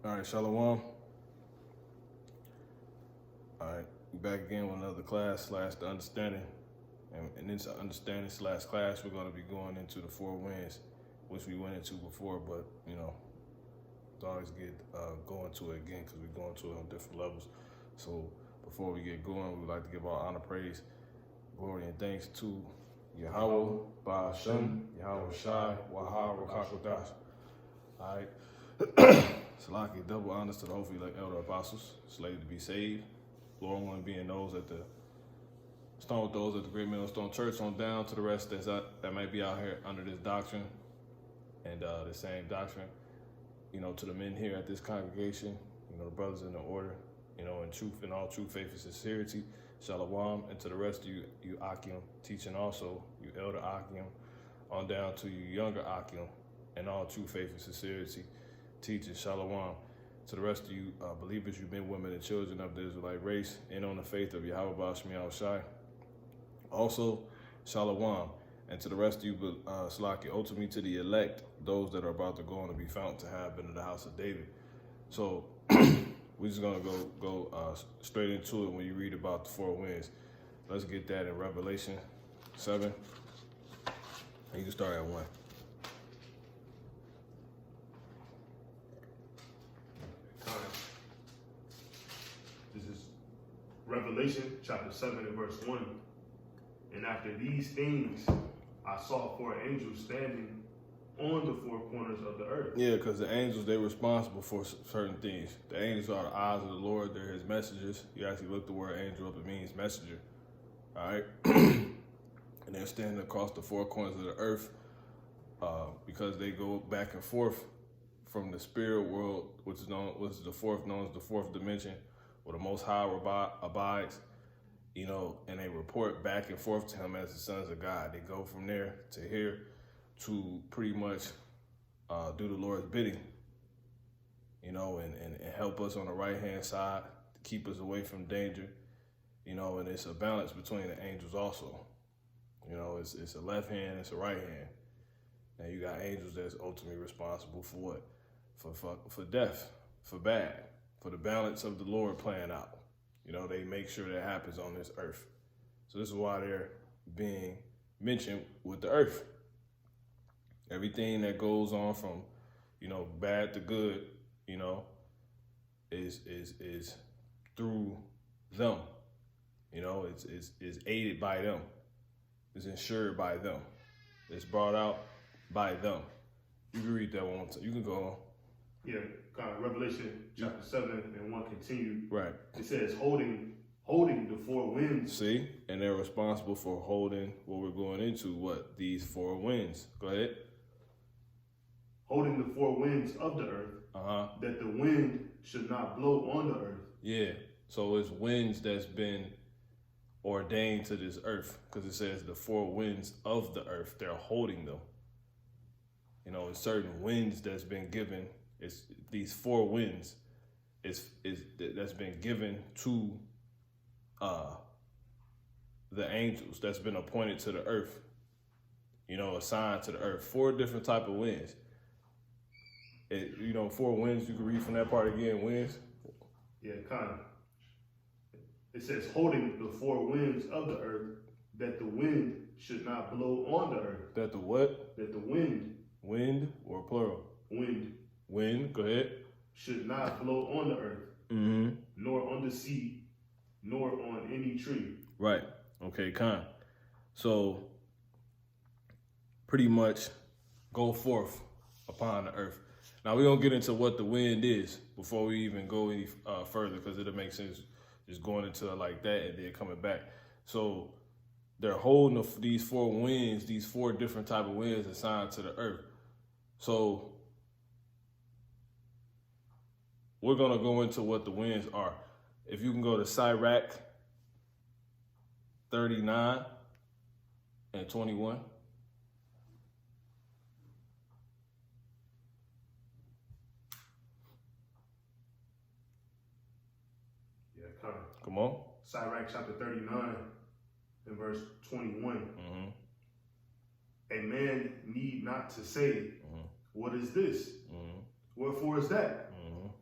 All right, Shalom. All right, back again with another class / the understanding. And in this understanding / class, we're going to be going into the 4 winds, which we went into before, but it's always good go into it again because we're going to it on different levels. So before we get going, we'd like to give our honor, praise, glory, and thanks to Yahweh, Ba'ashem, Yahweh Shai, Wahar, Rakakodash. All right. Salaki, double honors to the hopefully like elder apostles, slated to be saved. Lord one being those at the Great Millstone Church on down to the rest that might be out here under this doctrine and the same doctrine. To the men here at this congregation, the brothers in the order, in truth, in all true faith and sincerity, Shalom, and to the rest of you Akim, teaching also, you elder Akim, on down to you younger Akim, and all true faith and sincerity, teaching Shalom. To the rest of you believers, you men, women, and children of the Israelite race, and on the faith of Yahweh Ba'ashmi Shai. Also, Shalom. And to the rest of you, Salaki, ultimately to the elect, those that are about to go on to be found to have been in the house of David. So we're just gonna go straight into it when you read about the 4 winds. Let's get that in Revelation 7. And you can start at 1. This is Revelation chapter 7 and verse 1. And after these things, I saw 4 angels standing on the 4 corners of the earth. Yeah, because the angels, they're responsible for certain things. The angels are the eyes of the Lord. They're his messengers. You actually look the word angel up, it means messenger. All right? And they're standing across the 4 corners of the earth because they go back and forth from the spirit world, which is known as the 4th dimension, where the Most High abides, and they report back and forth to him as the sons of God. They go from there to here to pretty much do the Lord's bidding, and help us on the right-hand side, to keep us away from danger, and it's a balance between the angels also. It's a left hand, it's a right hand. And you got angels that's ultimately responsible for what? For death, for bad, for the balance of the Lord playing out. They make sure that happens on this earth. So this is why they're being mentioned with the earth. Everything that goes on from, bad to good, is through them. It's aided by them. It's insured by them. It's brought out by them. You can read that one. You can go on. Yeah, Revelation chapter 7 and 1 continued. Right. It says, holding the 4 winds. See? And they're responsible for holding what we're going into, what? These 4 winds. Go ahead. Holding the 4 winds of the earth, that the wind should not blow on the earth. Yeah, so it's winds that's been ordained to this earth, because it says the 4 winds of the earth, they're holding them. It's certain winds that's been given. It's these 4 winds that's been given to the angels that's been appointed to the earth, assigned to the earth. 4 different type of winds. 4 winds, you can read from that part again, winds. Yeah, kind of. It says, holding the 4 winds of the earth, that the wind should not blow on the earth. That the what? That the wind. Wind or plural? Wind, go ahead. Should not blow on the earth, nor on the sea, nor on any tree. Right. Okay, kind. So, pretty much go forth upon the earth. Now, we're going to get into what the wind is before we even go any further, because it'll make sense just going into it like that and then coming back. So, they're holding these 4 winds, these 4 different type of winds assigned to the earth. So, we're going to go into what the winds are. If you can go to Sirach 39 and 21. Yeah, kind of. Come on. Sirach chapter 39 and verse 21. A man need not to say, what is this? Wherefore is that?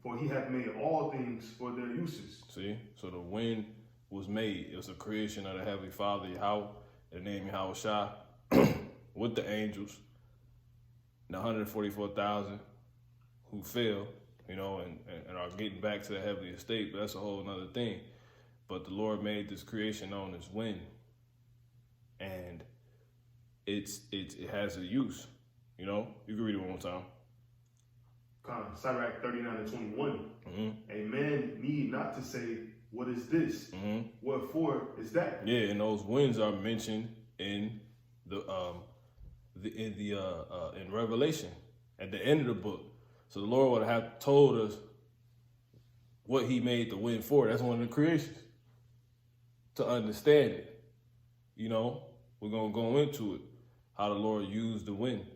For he hath made all things for their uses. See? So the wind was made. It was a creation of the Heavenly Father, Yahweh, the name Yahweh Shai, with the angels, the 144,000 who fell, and are getting back to the heavenly estate. But that's a whole other thing. But the Lord made this creation known as wind. And it has a use. You can read it one more time. Sirach 39:21. A man need not to say, what is this? Wherefore is that? Yeah, and those winds are mentioned in in Revelation at the end of the book. So the Lord would have told us what he made the wind for. That's one of the creations. To understand it. We're going to go into it, how the Lord used the wind.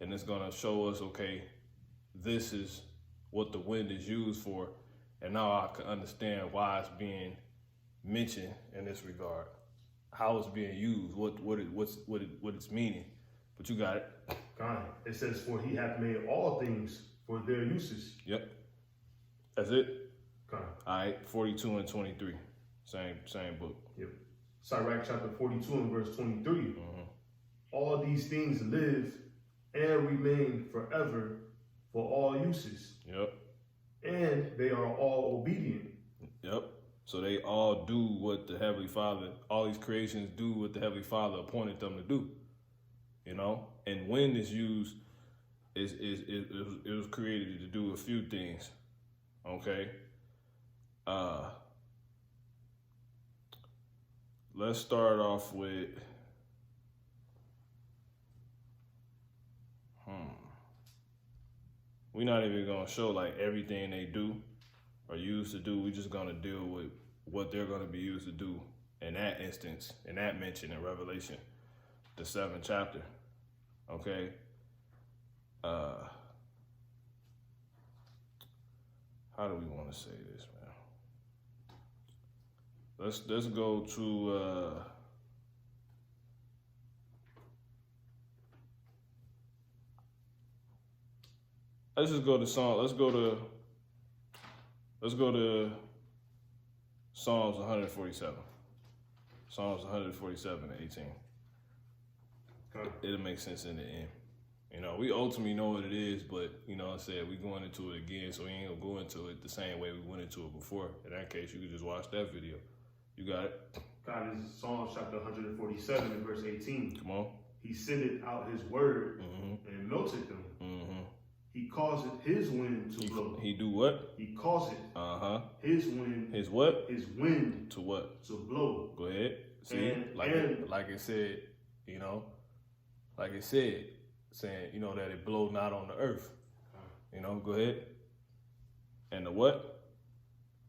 And it's going to show us, okay, this is what the wind is used for. And now I can understand why it's being mentioned in this regard, how it's being used, what it's meaning. But you got it. It says, for he hath made all things for their uses. Yep. That's it. All right, 42 and 23. Same book. Yep. Sirach chapter 42 and verse 23. All these things live and remain forever for all uses. Yep. And they are all obedient. Yep. So they all do what the Heavenly Father, all these creations do what the Heavenly Father appointed them to do. And wind is used, it was created to do a few things. Okay. Let's start off with we're not even gonna show like everything they do or used to do. We're just gonna deal with what they're gonna be used to do in that instance, in that mention in Revelation, the 7th chapter. Okay. How do we want to say this, man? Let's go to let's just go to Psalm. Let's go to Psalms 147. Psalms 147 and 18. It'll make sense in the end. We ultimately know what it is, but I said we going into it again, so we ain't gonna go into it the same way we went into it before. In that case, you could just watch that video. You got it? This is Psalms chapter 147 and verse 18. Come on. He sendeth out his word and melted them. He causeth his wind to blow. He do what? He causeth his wind. His what? His wind to what? To blow. Go ahead. See, like it said, like it said, saying, that it blow not on the earth. Go ahead. And the what?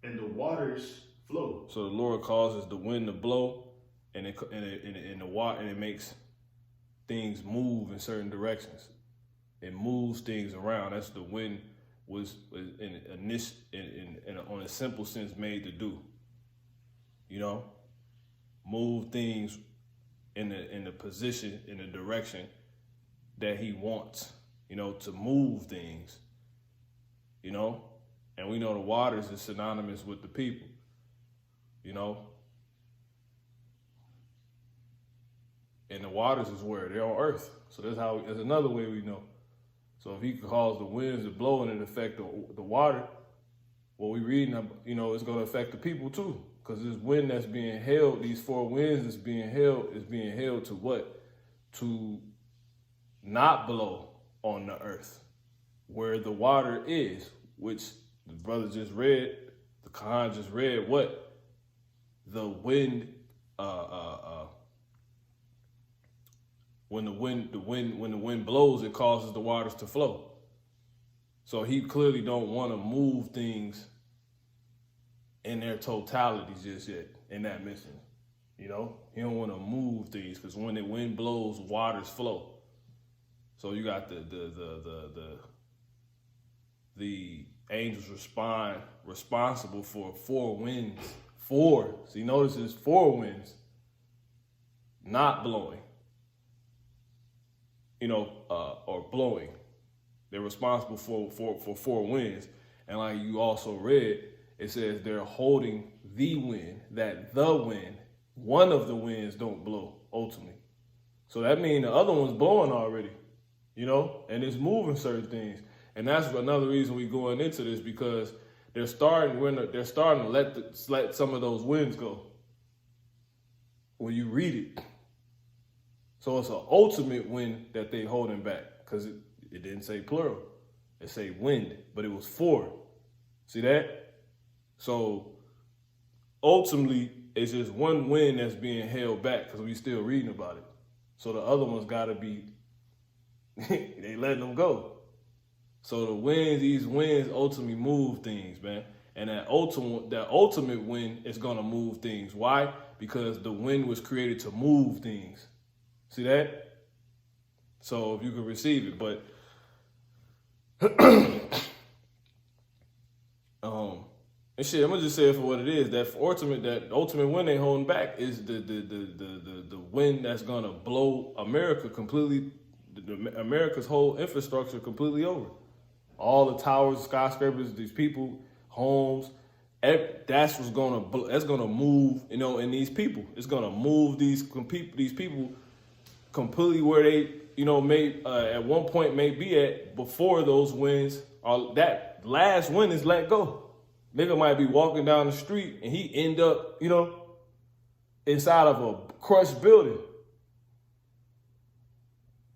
And the waters flow. So the Lord causes the wind to blow, and it makes things move in certain directions. It moves things around. That's the wind was on a simple sense made to do. Move things in the position, in the direction that he wants, to move things, and we know the waters is synonymous with the people, and the waters is where they're on earth. So that's another way we know. So if he could cause the winds to blow and it affect the water, what we reading, it's going to affect the people too. Because this wind that's being held, these four winds that's being held, is being held to what? To not blow on the earth, where the water is, which the brother just read, the Khan just read what? The wind, when the wind blows, it causes the waters to flow. So he clearly don't want to move things in their totality just yet in that mission. He don't want to move things because when the wind blows, waters flow. So you got the angels responsible for four winds. Four. See, notice it's four winds not blowing. Or blowing. They're responsible for four winds. And like you also read, it says they're holding the wind, that the wind, one of the winds don't blow ultimately. So that means the other one's blowing already, and it's moving certain things. And that's another reason we're going into this, because they're starting to let some of those winds go when you read it. So it's an ultimate wind that they holding back, because it didn't say plural. It say wind, but it was four. See that? So ultimately, it's just one wind that's being held back because we still reading about it. So the other one's got to be, they letting them go. So these winds ultimately move things, man. And that ultimate wind is going to move things. Why? Because the wind was created to move things. See that? So if you can receive it, but and shit, I'm gonna just say it for what it is. That ultimate wind they holding back is the wind that's gonna blow America completely, America's whole infrastructure completely over. All the towers, skyscrapers, these people, homes, that's gonna move, and these people. It's gonna move these people completely where they, may at one point may be at before those winds are, that last wind is let go. Nigga might be walking down the street and he end up, inside of a crushed building.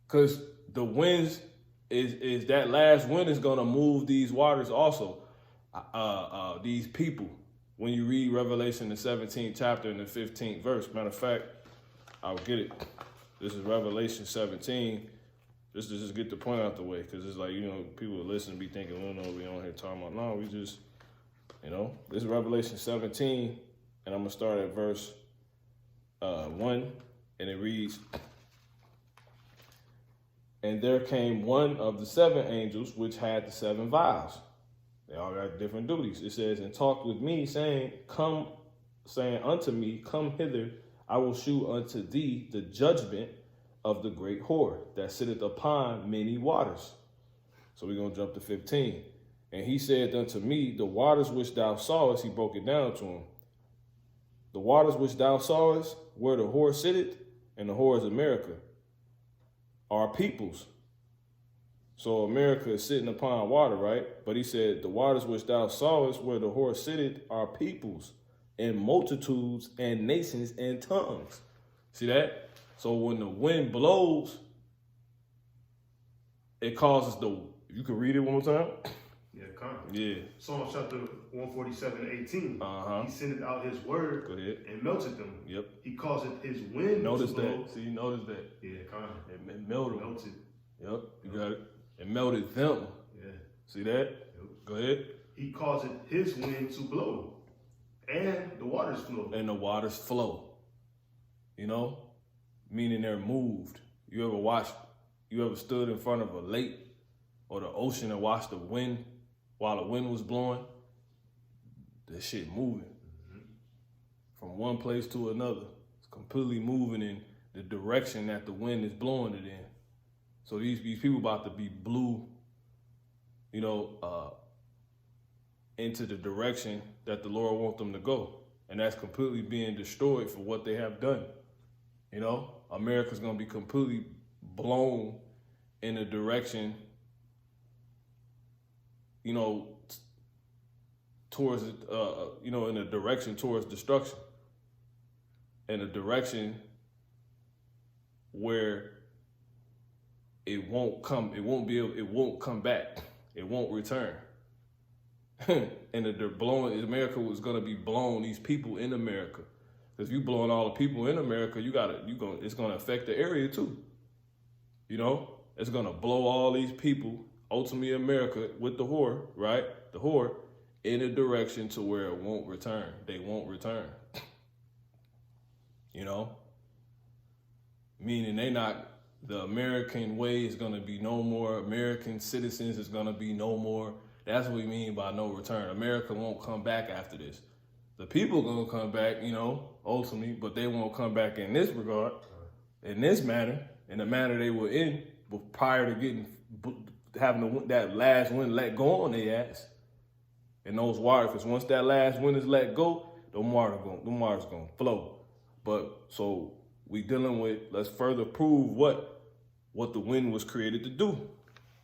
Cause the winds is that last wind is gonna move these waters also. These people. When you read Revelation, the 17th chapter and the 15th verse. Matter of fact, I'll get it. This is Revelation 17. Just to get the point out the way. Cause it's like, people listen be thinking, we on here talking about, no, we just, this is Revelation 17, and I'm going to start at verse 1, and it reads, "And there came one of the seven angels which had the seven vials." They all got different duties. It says, "And talked with me, saying unto me, Come hither, I will shew unto thee the judgment of the great whore that sitteth upon many waters." So we're going to jump to 15. "And he said unto me, The waters which thou sawest," he broke it down to him. "The waters which thou sawest, where the whore sitteth, and the whore is America, are peoples." So America is sitting upon water, right? But he said, "The waters which thou sawest, where the whore sitteth, are peoples, and multitudes, and nations, and tongues." See that? So when the wind blows, it causes you can read it one more time? Yeah, kind of. Yeah. Psalm chapter 147:18. He sendeth out his word. Go ahead. And melted them. Yep. He causeth his wind notice to blow. that. See, you notice that. Yeah, kind of. It melted. Melted. Yep, you got it. It melted them. Yeah. See that? Yep. Go ahead. He causeth his wind to blow. And the waters flow. And the waters flow. Meaning they're moved. You ever stood in front of a lake or the ocean and watched the wind while the wind was blowing? That shit moving. From one place to another. It's completely moving in the direction that the wind is blowing it in. So these people about to be blew, into the direction that the Lord wants them to go. And that's completely being destroyed for what they have done. America's going to be completely blown in a direction, towards, in a direction towards destruction. In a direction where it won't come back. It won't return. And America was going to be blown, these people in America. Because if you blowing all the people in America, it's going to affect the area too. It's going to blow all these people, ultimately America, with the whore, right? The whore, in a direction to where it won't return. They won't return. Meaning the American way is going to be no more. American citizens is going to be no more. That's what we mean by no return. America won't come back after this. The people going to come back, ultimately, but they won't come back in this regard, in this manner, in the manner they were in prior to having that last one let go on their ass. And those waters, because once that last wind is let go, the waters gonna flow. But so we dealing with, let's further prove what the wind was created to do.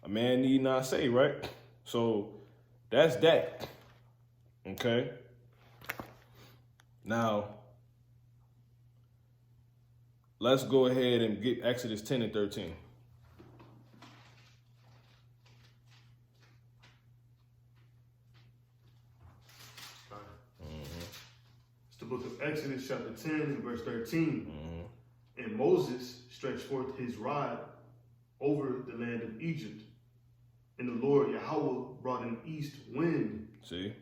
A man need not say, right? So that's that. Okay. Now, let's go ahead and get Exodus 10 and 13. It's the book of Exodus, chapter 10, and verse 13. And Moses stretched forth his rod over the land of Egypt. And the Lord Yahweh brought an east wind. See?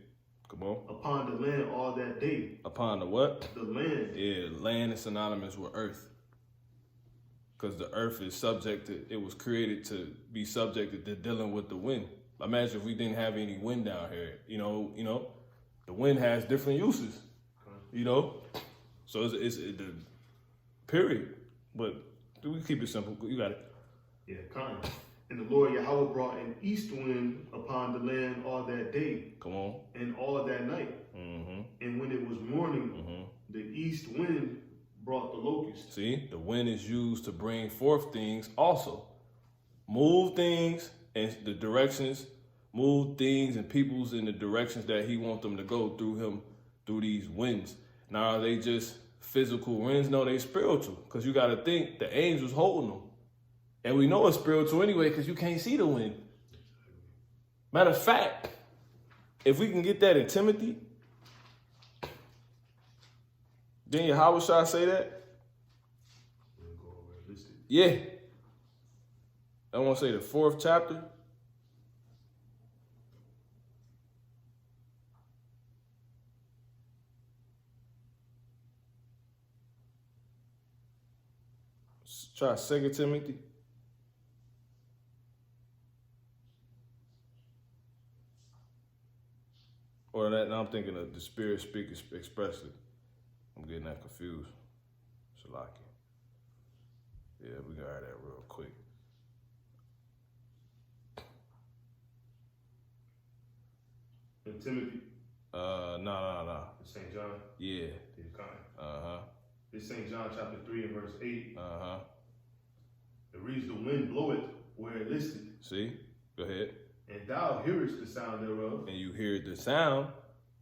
Come on. Upon the land all that day. Upon the what? The land. Yeah, land is synonymous with earth. Because the earth is it was created to be subjected to dealing with the wind. Imagine if we didn't have any wind down here. You know, the wind has different uses. You know? So it's the period. But we keep it simple. You got it. Yeah, kind. And the Lord Yahweh brought an east wind upon the land all that day. Come on. And all that night. And when it was morning, the east wind brought the locusts. See, the wind is used to bring forth things also. Move things and the directions, move things and peoples in the directions that he wants them to go through him, through these winds. Now, are they just physical winds? No, they spiritual. Because you got to think the angels holding them. And we know it's spiritual anyway because you can't see the wind. Matter of fact, if we can get that in Timothy, then Yahweh shall say that? Yeah. I want to say the 4th chapter. Try 2 Timothy. Or that, now I'm thinking of the Spirit speaking expressly. I'm getting that confused. Shalaki. Yeah, we got that real quick. In Timothy? No. St. John? Yeah. It's St. John chapter 3 and verse 8. It reads, the wind bloweth where it listeth. See? Go ahead. And thou hearest the sound thereof. And you hear the sound.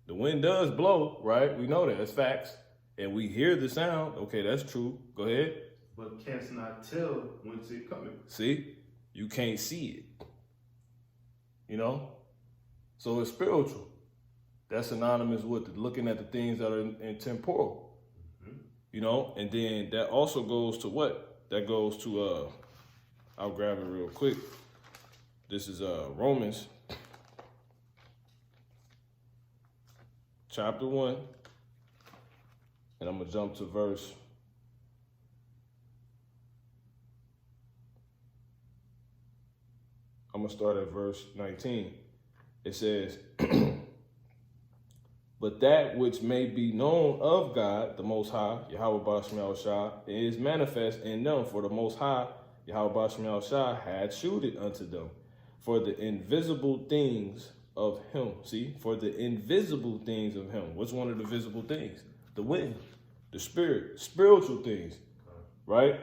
The wind does blow, right? We know that. That's facts. And we hear the sound. Okay, that's true. Go ahead. But canst not tell whence it cometh. See? You can't see it. You know? So it's spiritual. That's synonymous with looking at the things that are in temporal. You know? And then that also goes to what? That goes to, I'll grab it real quick. This is Romans chapter 1. And I'm going to jump to verse. I'm going to start at verse 19. It says, but that which may be known of God, the Most High, Yahweh Bashem Yahushua, is manifest in them, for the Most High, Yahweh Bashem Yahushua, had shewed it unto them. For the invisible things of him. See, for the invisible things of him. What's one of the visible things? The wind, the spirit, spiritual things, right?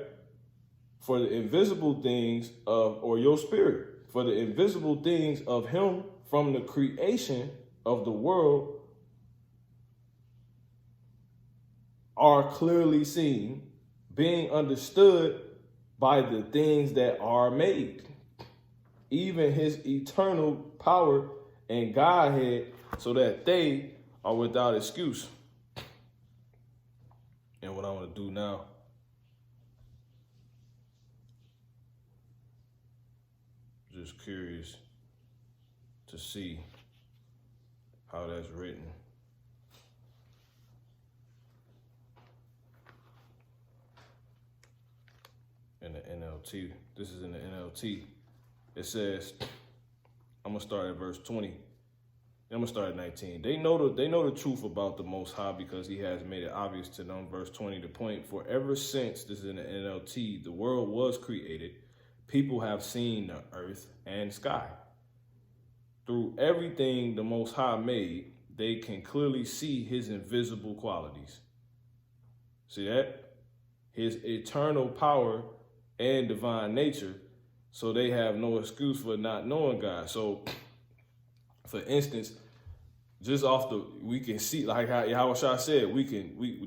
For the invisible things of, or your spirit, for the invisible things of him from the creation of the world are clearly seen, being understood by the things that are made, even his eternal power and Godhead, so that they are without excuse. And what I want to do now, just curious to see how that's written. In the NLT. This is in the NLT. It says, I'm gonna start at verse 20. I'm gonna start at 19. They know the truth about the Most High because he has made it obvious to them. Verse 20, the point, for ever since, this is in the NLT, the world was created, people have seen the earth and sky. through everything the Most High made, they can clearly see his invisible qualities. See that? His eternal power and divine nature, so they have no excuse for not knowing God. So, for instance, just off we can see, like how Yahushua said,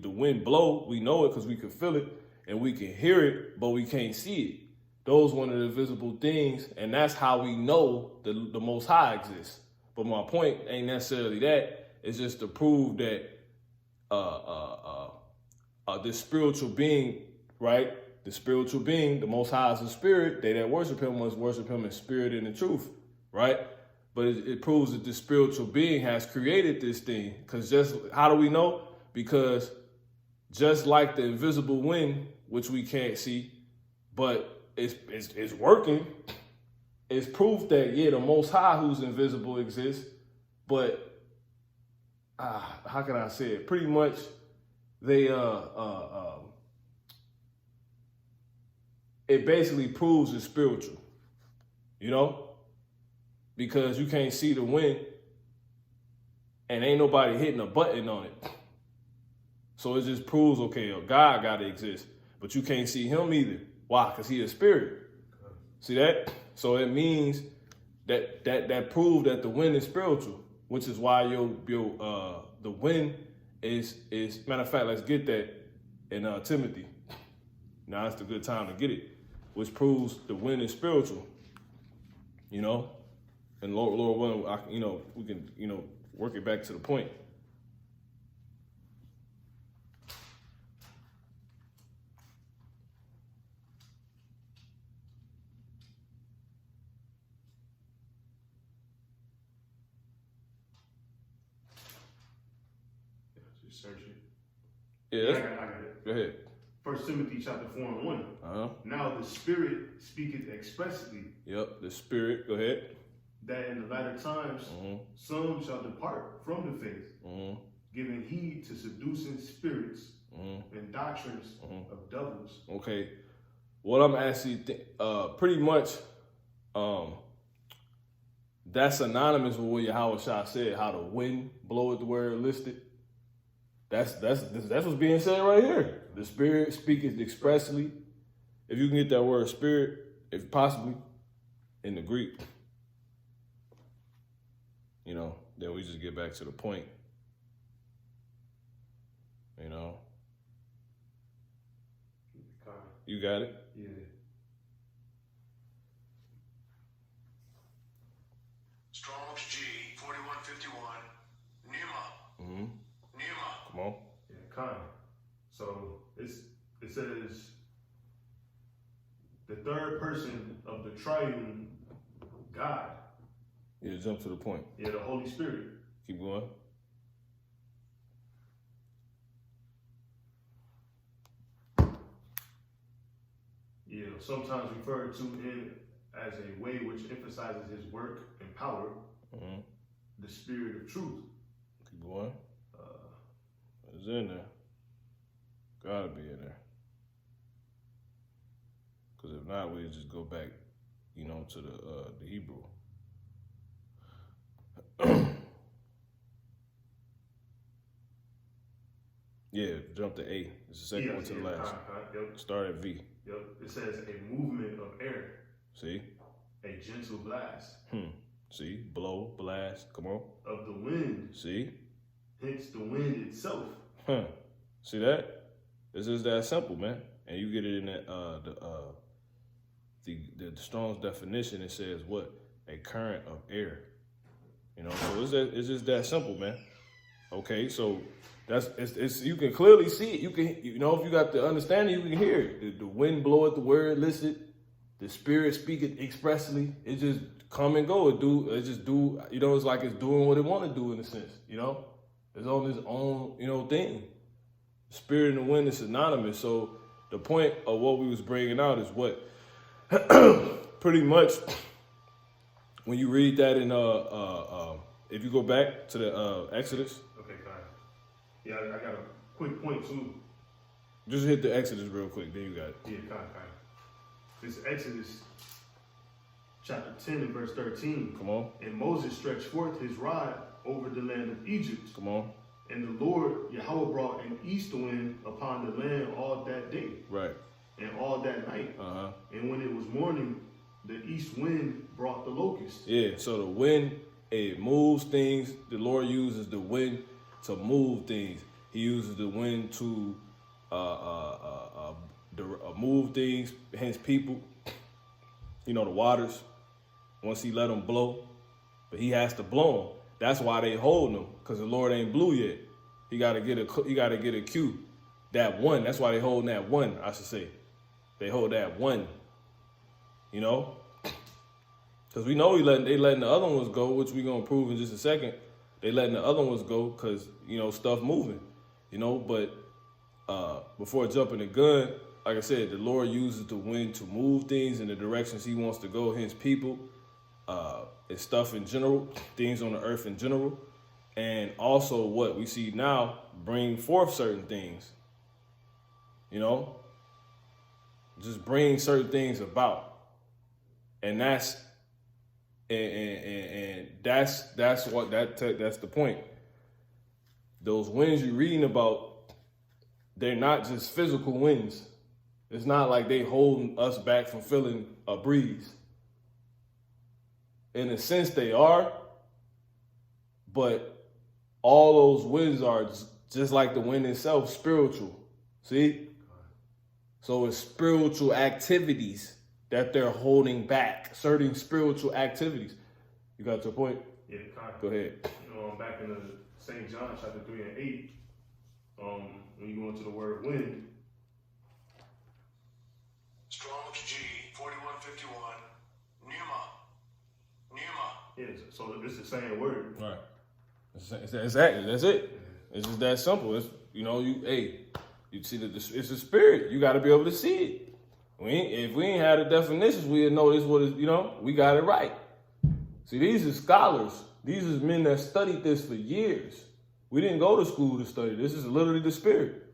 the wind blow, we know it because we can feel it, and we can hear it, but we can't see it. Those one of the visible things, and that's how we know the Most High exists. But my point ain't necessarily that. It's just to prove that this spiritual being, right? The spiritual being, the Most High is a spirit. They that worship him must worship him in spirit and in truth, right? But it proves that the spiritual being has created this thing. Because how do we know? Because just like the invisible wind, which we can't see, but it's working, it's proof that, yeah, the Most High who's invisible exists. But how can I say it? Pretty much they it basically proves it's spiritual, you know? Because you can't see the wind and ain't nobody hitting a button on it. So it just proves, okay, God got to exist, but you can't see him either. Why? Because he is spirit. See that? So it means that proved that the wind is spiritual, which is why the wind is matter of fact, let's get that in Timothy. Now it's the good time to get it, which proves the wind is spiritual. You know? And Lord willing, we can, work it back to the point. Just search it. Yeah, I got it. Go ahead. 1 Timothy chapter 4:1. Uh-huh. Now the Spirit speaketh expressly. Yep, the Spirit. Go ahead. That in the latter times some shall depart from the faith, giving heed to seducing spirits and doctrines of devils. Okay, what I'm actually pretty much that's synonymous with what Yahushua said, how the wind bloweth where it listed. That's what's being said right here. The Spirit speaketh expressly. If you can get that word spirit, if possibly, in the Greek, then we just get back to the point. You got it? Yeah. Strong's G 4151. Numa. Numa. Come on. Yeah, kind. So it says the third person of the triune God. Yeah, jump to the point. Yeah, the Holy Spirit. Keep going. Yeah, sometimes referred to in as a way which emphasizes his work and power. The Spirit of truth. Keep going. It's in there. Gotta be in there. Because if not, we'll just go back, to the Hebrew. Yeah, jump to A. It's the second one to the last. Yep. Start at V. Yep. It says a movement of air. See? A gentle blast. See? Blow, blast. Come on. Of the wind. See? Hence the wind itself. See that? It's just that simple, man. And you get it in that the Strong's definition. It says what? A current of air. So it's just that simple, man. Okay, so it's you can clearly see it. You can if you got the understanding, you can hear it. The wind bloweth the word listed. The Spirit speaketh expressly. It just come and go. It just do. It's like it's doing what it want to do in a sense. It's on its own thing. The Spirit and the wind is synonymous. So the point of what we was bringing out is what pretty much when you read that in if you go back to the Exodus. Okay, fine. Yeah, I got a quick point too. Just hit the Exodus real quick, then you got it. Yeah, fine. This Exodus chapter 10 and verse 13. Come on. And Moses stretched forth his rod over the land of Egypt. Come on. And the Lord Yahweh brought an east wind upon the land all that day. Right. And all that night. Uh-huh. And when it was morning, the east wind brought the locust. Yeah, so the wind, it moves things. The Lord uses the wind to move things. He uses the wind to move things, hence people. You know, the waters, once he let them blow, but he has to blow them. That's why they hold them, because the Lord ain't blew yet. He gotta get a cue. That one, that's why they holding that one, I should say. They hold that one. You know? Because we know they letting the other ones go, which we're going to prove in just a second. They letting the other ones go because, you know, stuff moving. You know, but before jumping the gun, like I said, the Lord uses the wind to move things in the directions he wants to go, his people, it's stuff in general, things on the earth in general. And also what we see now, bring forth certain things. You know? Just bring certain things about. And that's that's the point. Those winds you're reading about, they're not just physical winds. It's not like they holding us back from feeling a breeze. In a sense, they are, but all those winds are just like the wind itself, spiritual. See? So it's spiritual activities that they're holding back, certain spiritual activities. You got your point? Yeah, kind of. Go ahead. You know, back in the St. John chapter 3 and 8, when you go into the word wind. Strong's G 4151. Pneuma. Yeah, so it's the same word. Right. Exactly. That's it. It's just that simple. It's, you know, you see that it's a spirit. You got to be able to see it. If we ain't had the definitions, we'd know this what is, you know, we got it right. See, these are scholars. These are men that studied this for years. We didn't go to school to study. This is literally the spirit.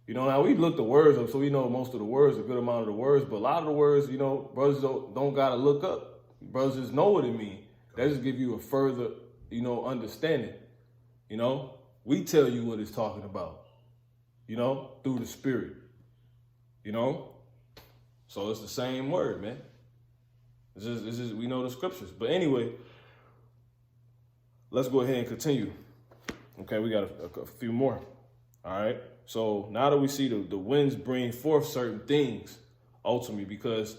You know, now we look the words up, so we know most of the words, a good amount of the words, but a lot of the words, you know, brothers don't got to look up. Brothers just know what it means. That just give you a further, you know, understanding. You know, we tell you what it's talking about, you know, through the spirit, you know. So it's the same word, man. It's just we know the scriptures. But anyway, let's go ahead and continue. Okay, we got a few more. All right. So now that we see the winds bring forth certain things, ultimately, because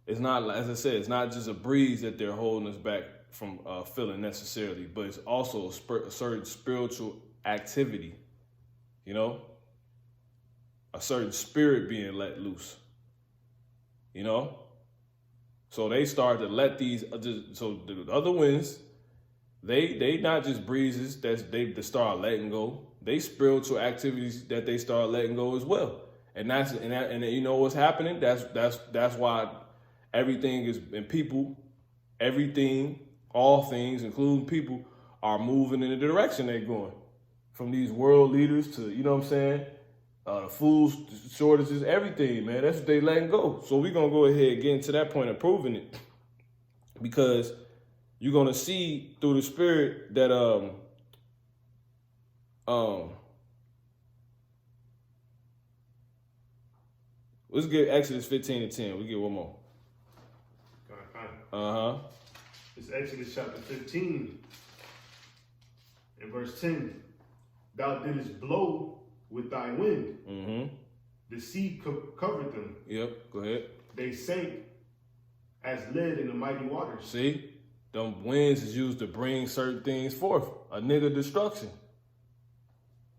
it's not, as I said, it's not just a breeze that they're holding us back from feeling necessarily, but it's also a certain spiritual activity, you know, a certain spirit being let loose, you know. So they start to let these, so the other winds, they not just breezes that they start letting go. They spiritual activities that they start letting go as well. And you know what's happening? That's why everything is, and people, everything, all things, including people, are moving in the direction they're going. From these world leaders to, you know what I'm saying, the food shortages, everything, man. That's what they letting go. So we're going to go ahead and get into that point of proving it. Because you're going to see through the spirit that, let's get Exodus 15:10. We get one more. Uh-huh. It's Exodus chapter 15 and verse 10. Thou didst blow with thy wind. Mm-hmm. The sea covered them. Yep, go ahead. They sank as lead in the mighty waters. See? Them winds is used to bring certain things forth. A nigga destruction.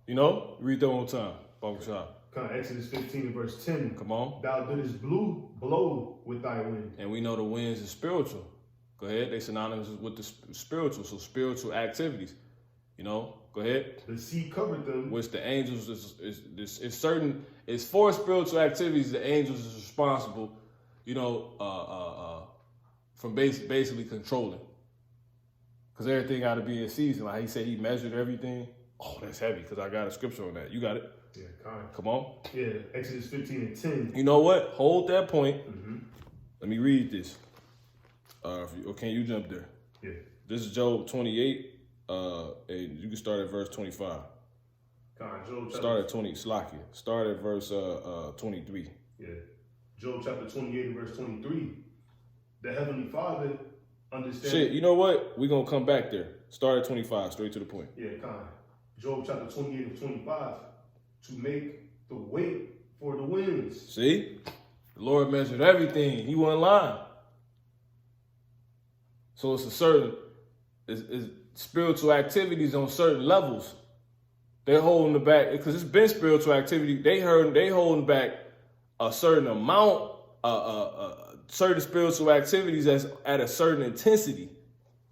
You know? Read that one time. Bubble shop. Come on, Exodus 15 and verse 10. Come on. Thou didst blow with thy wind. And we know the winds is spiritual. Go ahead. They synonymous with the spiritual. So spiritual activities. You know? Go ahead. The sea covered them. Which the angels is certain. It's for spiritual activities. The angels is responsible. You know, from basically controlling. Because everything got to be in season. Like he said, he measured everything. Oh, that's heavy. Because I got a scripture on that. You got it. Yeah, kind. Come on. Yeah, Exodus 15 and 10. You know what? Hold that point. Mm-hmm. Let me read this. Can you jump there? Yeah. This is Job 28. And you can start at verse 25. Job Start at 20. Slakia. Start at verse 23. Yeah. Job chapter 28 and verse 23. The Heavenly Father understands. Shit, you know what? We're going to come back there. Start at 25, straight to the point. Yeah, Job chapter 28 and 25. To make the weight for the winds. See? The Lord measured everything. He wasn't lying. So it's a certain, it's spiritual activities on certain levels. They're holding it back because it's been spiritual activity. They holding back a certain amount, certain spiritual activities that's at a certain intensity,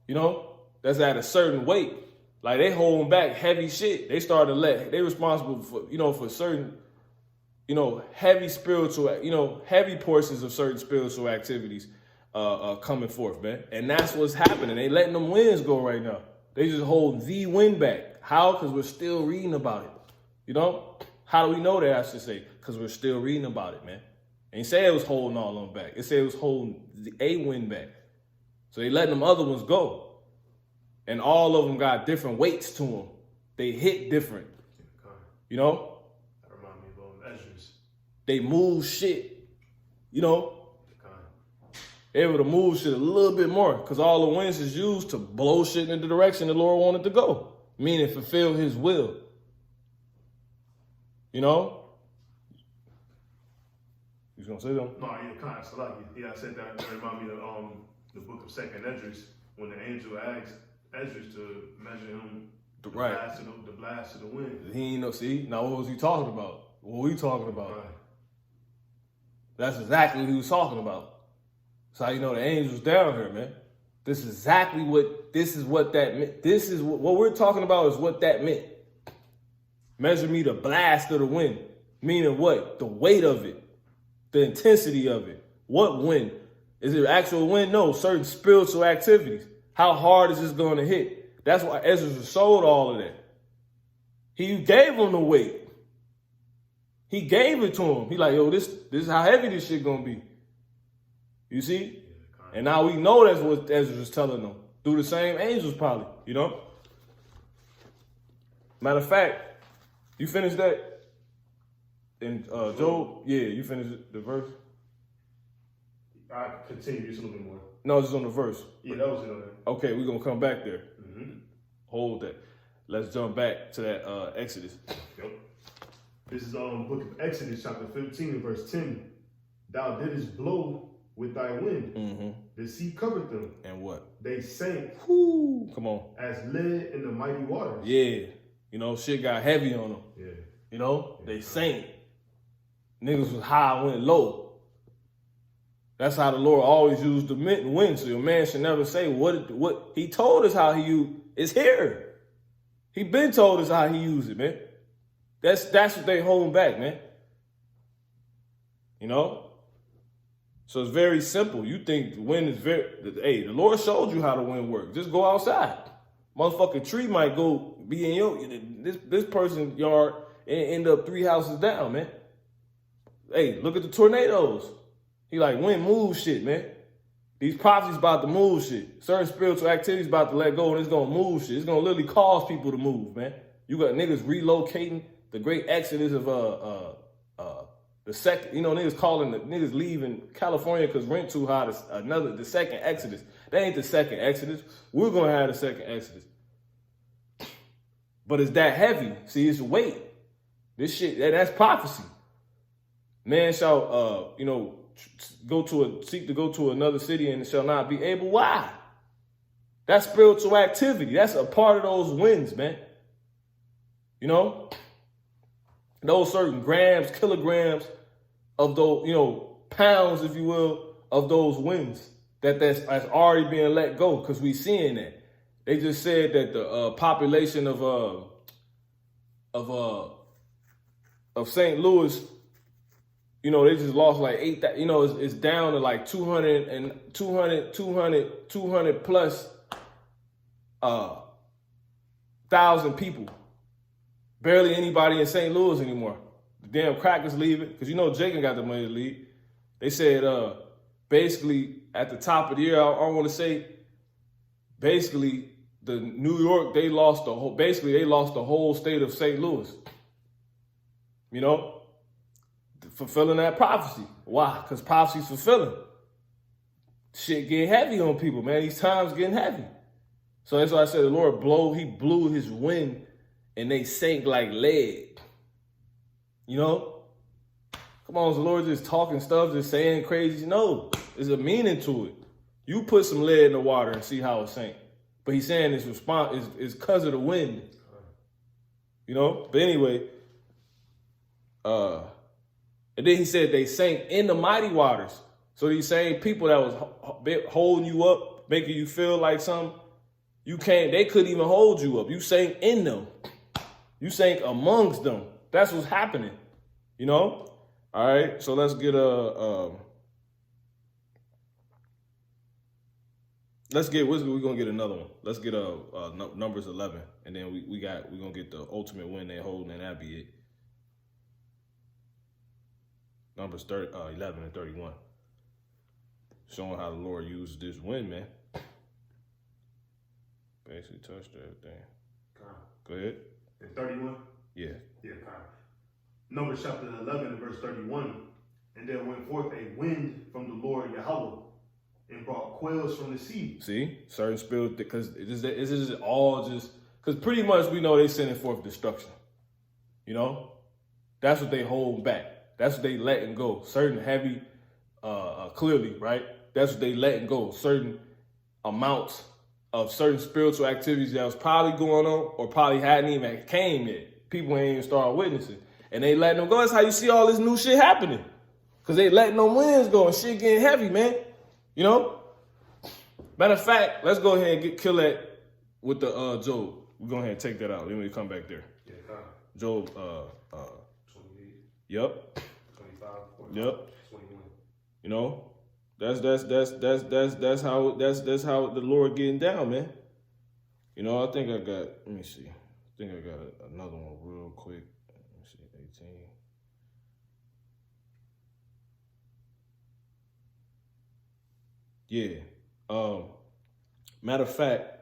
you know, that's at a certain weight. Like they holding back heavy shit. They started they responsible for, for certain, heavy spiritual, heavy portions of certain spiritual activities coming forth, man. And that's what's happening. They letting them winds go right now. They just hold the wind back. How? Because we're still reading about it. How do we know that, I should say? Because we're still reading about it, man. Ain't say it was holding all of them back. It said it was holding a wind back. So they letting them other ones go. And all of them got different weights to them. They hit different. That remind me of Esdras. They move shit. They're able to move shit a little bit more because all the winds is used to blow shit in the direction the Lord wanted to go, meaning fulfill his will. You was gonna say something? No, yeah, so like, I said that remind me of the book of Second Esdras when the angel asked Esdras to measure him the blast of the wind. He ain't see. Now what was he talking about? What we talking about? Right. That's exactly what he was talking about. So how you know the angels down here, man? This is exactly what that meant. This is what we're talking about is what that meant. Measure me the blast of the wind. Meaning what? The weight of it. The intensity of it. What wind? Is it actual wind? No, certain spiritual activities. How hard is this going to hit? That's why Ezra sold all of that. He gave him the weight. He gave it to him. He like, yo, this is how heavy this shit gonna be. You see? And now we know that's what Ezra was telling them. Through the same angels probably, Matter of fact, you finished that in Job? Yeah, you finished the verse? I continue just a little bit more. No, just on the verse. Yeah, that was it on there. Okay, we're going to come back there. Mm-hmm. Hold that. Let's jump back to that Exodus. Yep. This is book of Exodus, chapter 15 and verse 10. Thou didst blow with thy wind. Mm-hmm. The sea covered them. And what? They sank. Whoo, come on. As lead in the mighty waters. Yeah. Shit got heavy on them. Yeah. They sank. Niggas was high, went low. That's how the Lord always used the wind. So your man should never say what he told us how he used. It's here. He been told us how he used it, man. That's what they holding back, man. So it's very simple. You think the wind is the Lord showed you how the wind works. Just go outside. Motherfucking tree might go be in this person's yard and end up 3 houses down, man. Hey, look at the tornadoes. He like, wind moves shit, man. These prophecies about to move shit. Certain spiritual activities about to let go and it's gonna move shit. It's gonna literally cause people to move, man. You got niggas relocating the great exodus of the second, niggas calling niggas leaving California because rent too high. The second exodus. That ain't the second exodus. We're gonna have the second exodus. But it's that heavy. See, it's weight. This shit, that's prophecy. Man shall, seek to go to another city and shall not be able. Why? That's spiritual activity. That's a part of those winds, man. Those certain grams, kilograms of those, pounds, if you will, of those winds that's already being let go because we seeing that. They just said that the population of St. Louis, they just lost like 8,000, it's down to like 200 plus thousand people. Barely anybody in St. Louis anymore. The damn crackers leaving, because Jacob got the money to leave. They said basically at the top of the year, I want to say, basically, the New York, they lost the whole state of St. Louis. You know, fulfilling that prophecy. Why? Because prophecy's fulfilling. Shit getting heavy on people, man. These times getting heavy. So that's why I said the Lord blew his wind and they sank like lead. You know? Come on, is the Lord just talking stuff, just saying crazy? No, there's a meaning to it. You put some lead in the water and see how it sank. But he's saying his response is because of the wind. You know? But anyway, and then he said they sank in the mighty waters. So these same people that was holding you up, making you feel like something, they couldn't even hold you up. You sank in them. You sank amongst them. That's what's happening. You know? All right, so let's get we're gonna get another one. Let's get Numbers 11, and then we're gonna get the ultimate win they holding, and that'd be it. Numbers 11 and 31, showing how the Lord used this win, man. Basically touched everything. Go ahead. And 31. Yeah. Yeah, kind of. Numbers chapter 11 and verse 31. And there went forth a wind from the Lord Yahweh and brought quails from the sea. See, certain spirits, because this is all just, because pretty much we know they sending forth destruction. You know, that's what they hold back. That's what they letting go. Certain heavy, clearly, right? That's what they letting go. Certain amounts of certain spiritual activities that was probably going on or probably hadn't even came yet. People ain't even started witnessing. And they letting them go. That's how you see all this new shit happening. Because they letting them winds go and shit getting heavy, man. You know? Matter of fact, let's go ahead and kill that with the Job. We're going ahead and take that out. Then we come back there. Yeah, kind of. Job, 28. Yep. 25. 45, Yep. 21. You know? That's how the Lord getting down, man. You know, I think I got, let me see. I think I got another one real quick. Let me see, 18. Yeah. Matter of fact.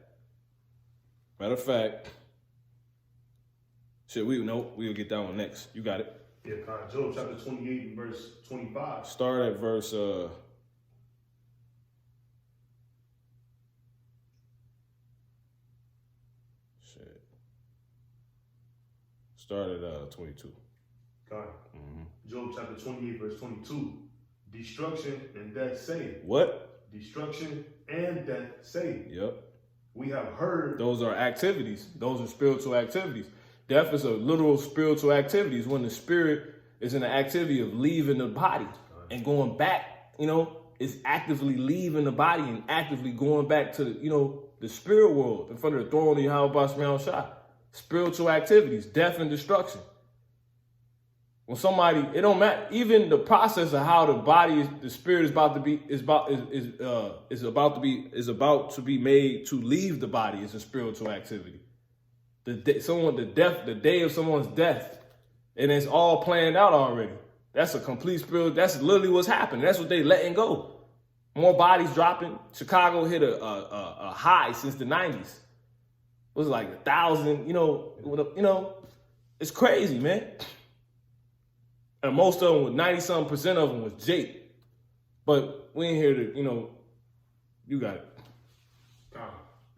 Shit, we'll get that one next. You got it. Yeah, kind of. Job chapter 28 and verse 25. Start at verse Start at 22. Kind of. Job chapter 28 verse 22. Destruction and death say. What? Destruction and death say. Yep. We have heard. Those are activities. Those are spiritual activities. Death is a literal spiritual activity. It's when the spirit is in the activity of leaving the body and going back. You know, it's actively leaving the body and actively going back to the spirit world in front of the throne of Yahweh Bashmiel Shah. Spiritual activities, death and destruction. When somebody, it don't matter. Even the process of how the spirit is about to be made to leave the body is a spiritual activity. The day of someone's death, and it's all planned out already. That's a complete spirit. That's literally what's happening. That's what they letting go. More bodies dropping. Chicago hit a high since the 90s. It was like 1,000. It's crazy, man. And most of them, 90-something% of them was Jake. But we ain't here to, you got it.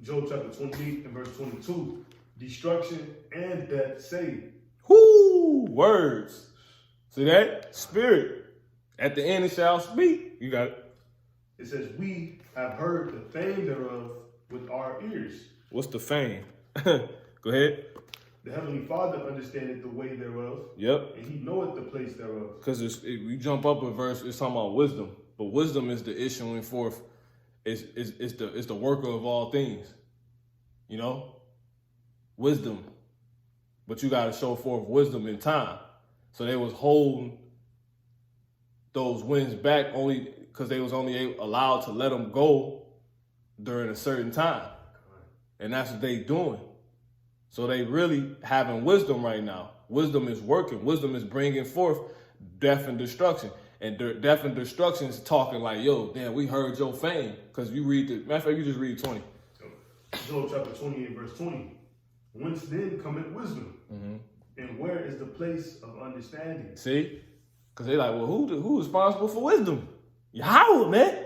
Job chapter 28 and verse 22. Destruction and death say. Whoo! Words. See that? Spirit. At the end it shall speak. You got it. It says, we have heard the fame thereof with our ears. What's the fame? Go ahead. The Heavenly Father understandeth the way thereof. Yep. And he knoweth the place thereof. Because we jump up a verse, it's talking about wisdom. But wisdom is the issuing forth. It's the worker of all things. Wisdom. But you got to show forth wisdom in time. So they was holding those winds back only because they was only allowed to let them go during a certain time. And that's what they doing. So they really having wisdom right now. Wisdom is working. Wisdom is bringing forth death and destruction. And death and destruction is talking like, yo, damn, we heard your fame. Because you read matter of fact, you just read 20. Job chapter 28, verse 20. Whence then cometh wisdom? And where is the place of understanding? See? Because they like, well, who's responsible for wisdom? Yahweh, man.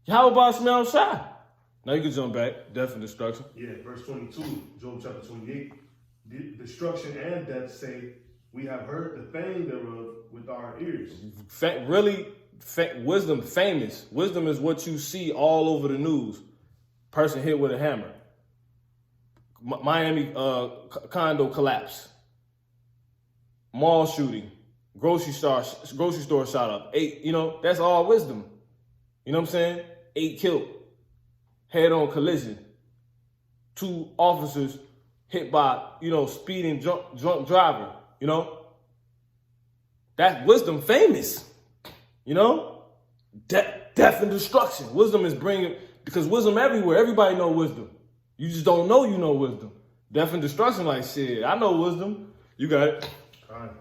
Yahweh by Shemel Shai. Now you can jump back. Death and destruction. Yeah, verse 22, Job chapter 28. Destruction and death say, we have heard the fame thereof with our ears. Wisdom, famous. Wisdom is what you see all over the news. Person hit with a hammer. Miami condo collapse. Mall shooting. Grocery store shot up. 8, that's all wisdom. You know what I'm saying? 8 killed. Head-on collision. 2 officers hit by, speeding drunk driver. That wisdom famous. Death and destruction. Wisdom is bringing, because wisdom everywhere. Everybody know wisdom. You just don't know you know wisdom. Death and destruction, like shit. I know wisdom. You got it. All right.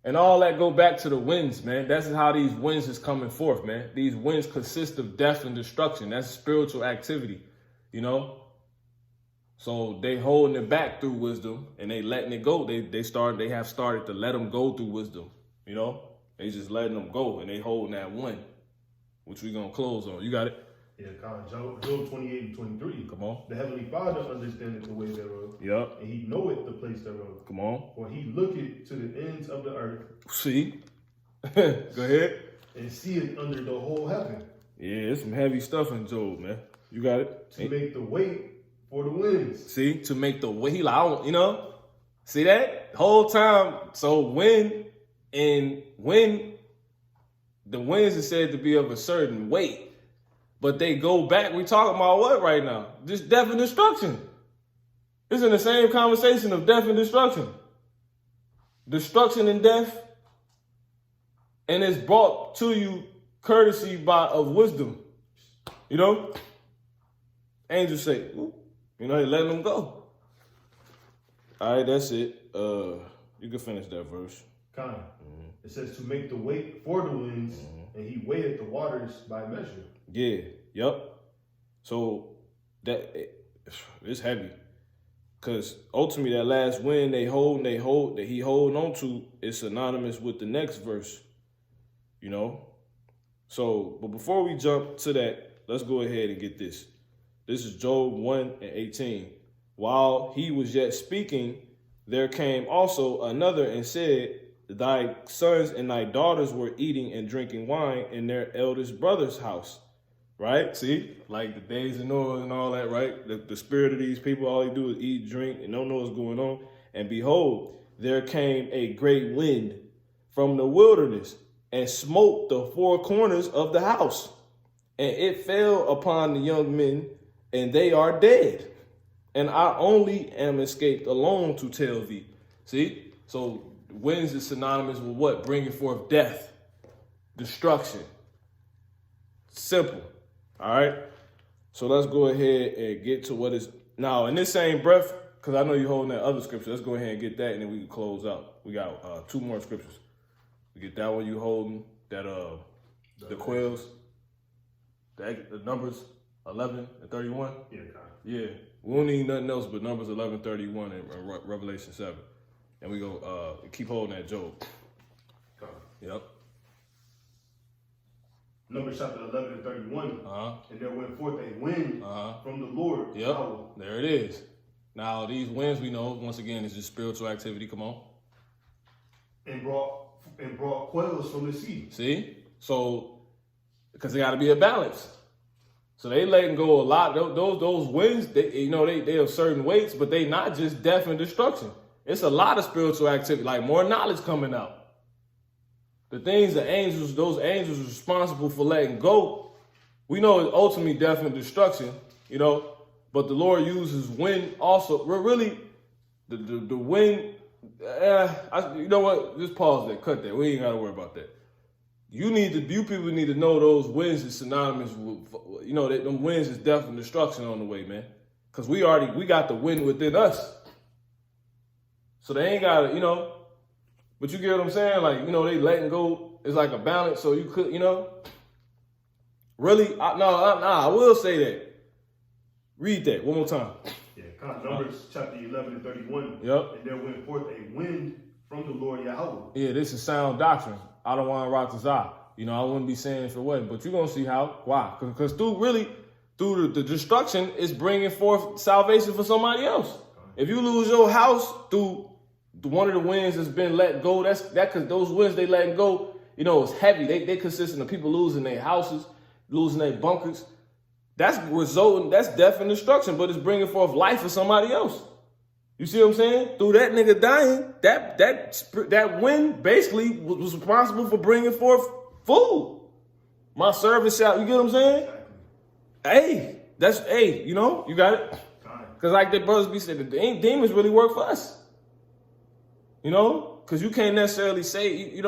And all that go back to the winds, man. That's how these winds is coming forth, man. These winds consist of death and destruction. That's spiritual activity, So they holding it back through wisdom, and they letting it go. They have started to let them go through wisdom, They just letting them go, and they holding that one, which we gonna close on. You got it? Yeah, Job 28 and 23. Come on. The Heavenly Father understandeth the way thereof. Yep. And he knoweth the place thereof. Come on. For he looketh to the ends of the earth. See? Go ahead. And seeth under the whole heaven. Yeah, it's some heavy stuff in Job, man. You got it? To make the way for the winds. See? To make the way. He like, See that? The whole time. So when the winds is said to be of a certain weight, but they go back. We talking about what right now? Just death and destruction. It's in the same conversation of death and destruction. Destruction and death. And it's brought to you courtesy of wisdom. Angels say, they letting them go. All right, that's it. You can finish that verse. Kind. It says to make the weight for the winds, and he weighed the waters by measure. Yeah, yep. So it's heavy. Because ultimately that last wind that he holding on to is synonymous with the next verse. So, but before we jump to that, let's go ahead and get this. This is Job 1 and 18. While he was yet speaking, there came also another and said, thy sons and thy daughters were eating and drinking wine in their eldest brother's house. Right? See? Like the days of Noah and all that, right? The spirit of these people, all they do is eat, drink, and don't know what's going on. And behold, there came a great wind from the wilderness and smote the 4 corners of the house. And it fell upon the young men, and they are dead. And I only am escaped alone to tell thee. See? So winds is synonymous with what? Bringing forth death, destruction. Simple. All right? So let's go ahead and get to what is... Now, in this same breath, because I know you're holding that other scripture, let's go ahead and get that, and then we can close out. We got 2 more scriptures. We get that one you holding, that the quails, the numbers 11 and 31. Yeah, kind. Yeah. We don't need nothing else but numbers 11, 31, and Revelation 7. And we go keep holding that Job. Kind. Yep. Numbers chapter 11 and 31. And there went forth a wind from the Lord. Yep. There it is. Now, these winds we know, once again, is just spiritual activity. Come on. And brought quails from the sea. See? So, because they got to be a balance. So they letting go a lot. Those winds, they have certain weights, but they not just death and destruction. It's a lot of spiritual activity, like more knowledge coming out. The things those angels are responsible for letting go, we know it's ultimately death and destruction, but the Lord uses wind also. We're really, the wind, you know what? Just pause that, cut that. We ain't got to worry about that. You people need to know those winds is synonymous with, that them winds is death and destruction on the way, man. Because we got the wind within us. So they ain't got to, but you get what I'm saying? Like, they letting go it's like a balance. So you could, really, I will say that. Read that one more time. Yeah, kind of Numbers chapter 11 and 31. Yep. And there went forth a wind from the Lord Yahweh. Yeah, this is sound doctrine. I don't want to rock this out. I wouldn't be saying if it wasn't, but you're going to see how. Why? Because through the destruction, it's bringing forth salvation for somebody else. If you lose your house through one of the winds that's been let go, that's because those winds they letting go, it's heavy. They consisting of people losing their houses, losing their bunkers. That's death and destruction, but it's bringing forth life for somebody else. You see what I'm saying? Through that nigga dying, that wind basically was responsible for bringing forth food. My servant shall, you get what I'm saying? Exactly. You got it? Because like the brothers be saying, the demons really work for us. Because you can't necessarily say,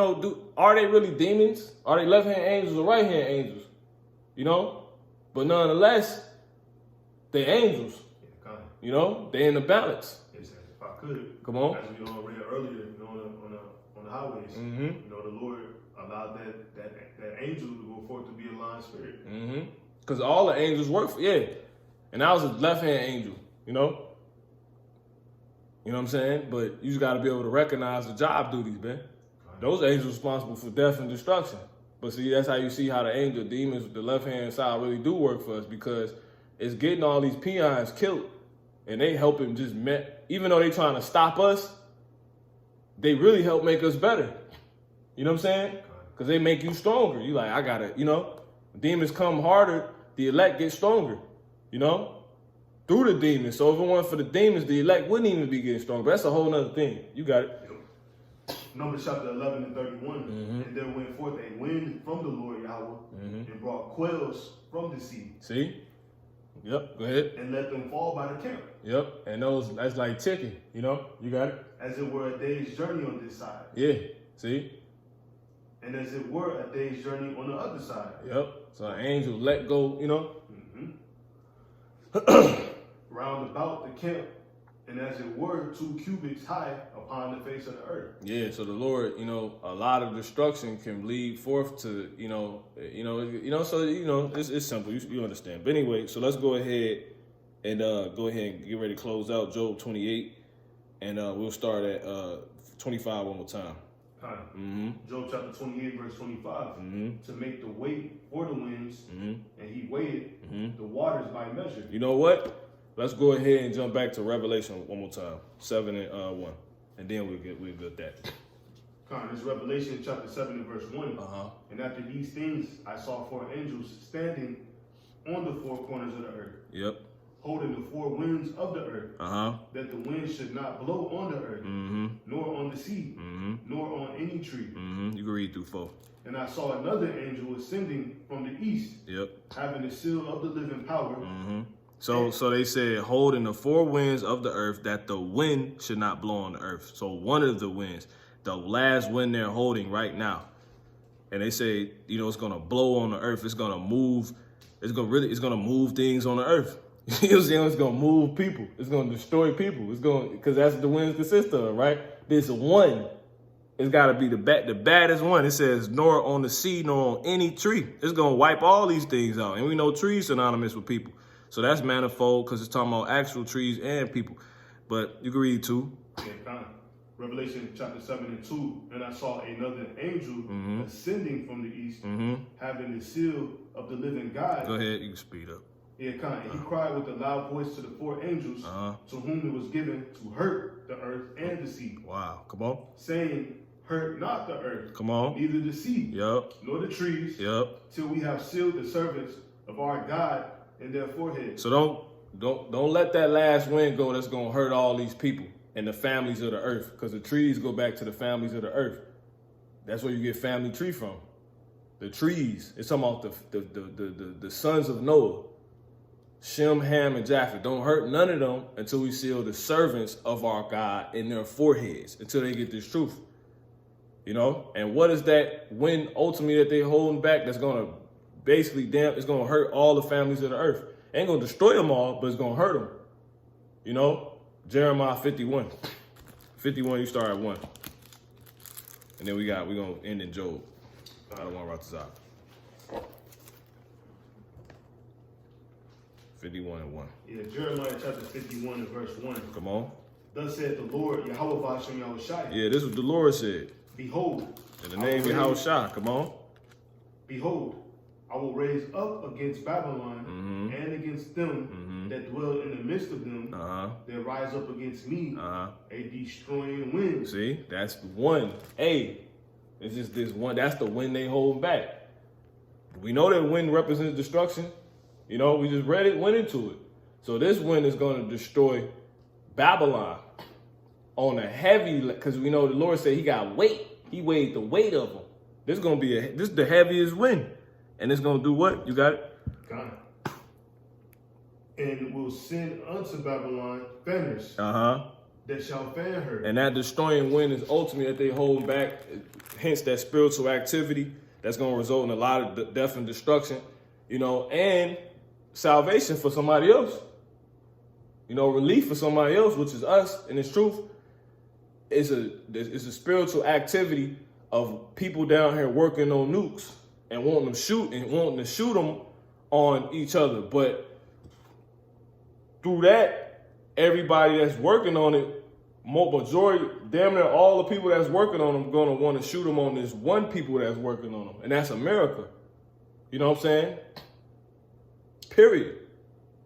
are they really demons? Are they left-hand angels or right-hand angels? But nonetheless, they're angels. They're in the balance. If I could, Come on. as we all read earlier, on the highways, the Lord allowed that angel to go forth to be a lying spirit. Because all the angels work for, and that was a left-hand angel, You know what I'm saying? But you just got to be able to recognize the job duties, man. Those angels responsible for death and destruction. But see, that's how you see how the angel demons, the left-hand side, really do work for us, because it's getting all these peons killed, and they helping just, even though they trying to stop us, they really help make us better. You know what I'm saying? Because they make you stronger. You like, I got to, demons come harder, the elect get stronger, through the demons. So if it weren't for the demons, the elect wouldn't even be getting stronger. But that's a whole nother thing. You got it. Numbers chapter 11 and 31. And there went forth a wind from the Lord Yahweh and brought quails from the sea. See? Yep, go ahead. And let them fall by the camp. Yep, and that's like chicken, you got it? As it were a day's journey on this side. Yeah, see? And as it were a day's journey on the other side. Yep, so an angel let go, Round about the camp, and as it were 2 cubits high upon the face of the earth. Yeah, so the Lord, a lot of destruction can lead forth to, it's simple. You understand. But anyway, so let's go ahead and get ready to close out Job 28, and we'll start at 25 one more time. Job chapter 28, verse 25. To make the weight for the winds, and he weighed the waters by measure. You know what? Let's go ahead and jump back to Revelation one more time, 7 and 1, and then we'll get that. It's Revelation chapter 7 and verse 1. And after these things, I saw 4 angels standing on the 4 corners of the earth. Yep. Holding the 4 winds of the earth. That the wind should not blow on the earth, nor on the sea, nor on any tree. You can read through 4. And I saw another angel ascending from the east. Yep. Having the seal of the living power. So they said, holding the 4 winds of the earth, that the wind should not blow on the earth. So one of the winds, the last wind they're holding right now, and they say, it's gonna blow on the earth. It's gonna move. It's gonna move things on the earth. You know what I'm saying? It's gonna move people. It's gonna destroy people. Because that's what the winds consist of, right? This one, it's gotta be the baddest one. It says, nor on the sea, nor on any tree. It's gonna wipe all these things out, and we know trees synonymous with people. So that's manifold, because it's talking about actual trees and people. But you can read 2. Yeah, Revelation chapter 7 and 2. And I saw another angel ascending from the east, having the seal of the living God. Go ahead, you can speed up. Yeah, and he cried with a loud voice to the 4 angels, to whom it was given to hurt the earth and the sea. Wow, come on. Saying, hurt not the earth, come on, neither the sea, nor the trees, till we have sealed the servants of our God in their foreheads. So don't let that last wind go. That's gonna hurt all these people and the families of the earth, because the trees go back to the families of the earth. That's where you get family tree from. The trees. It's talking about the sons of Noah, Shem, Ham, and Japheth. Don't hurt none of them until we seal the servants of our God in their foreheads, until they get this truth. And what is that wind ultimately that they're holding back that's gonna basically it's gonna hurt all the families of the earth? Ain't gonna destroy them all, but it's gonna hurt them. Jeremiah 51. 51, you start at 1. And then we're gonna end in Job. I don't want to out. 51 and 1. Yeah, Jeremiah chapter 51 and verse 1. Come on. Thus said the Lord, Yahweh Bashem Yahushai. Yeah, this is what the Lord said. Behold, In the name of Yahushua. Come on. behold, I will raise up against Babylon and against them that dwell in the midst of them that rise up against me a destroying wind. See, that's one. Hey, it's just this one. That's the wind they hold back. We know that wind represents destruction. You know, we just read it, went into it. So this wind is going to destroy Babylon on a heavy, because we know the Lord said he got weight. He weighed the weight of them. This is going to be this is the heaviest wind. And it's going to do what? You got it? Got it. And will send unto Babylon fanners that shall fan her. And that destroying wind is ultimately that they hold back, hence that spiritual activity that's going to result in a lot of death and destruction, you know, and salvation for somebody else. You know, relief for somebody else, which is us. And it's truth. It's a spiritual activity of people down here working on nukes and wanting to shoot them on each other. But through that, everybody that's working on it, majority, damn near all the people that's working on them, gonna want to shoot them on this one people that's working on them, and that's America. You know what I'm saying? Period.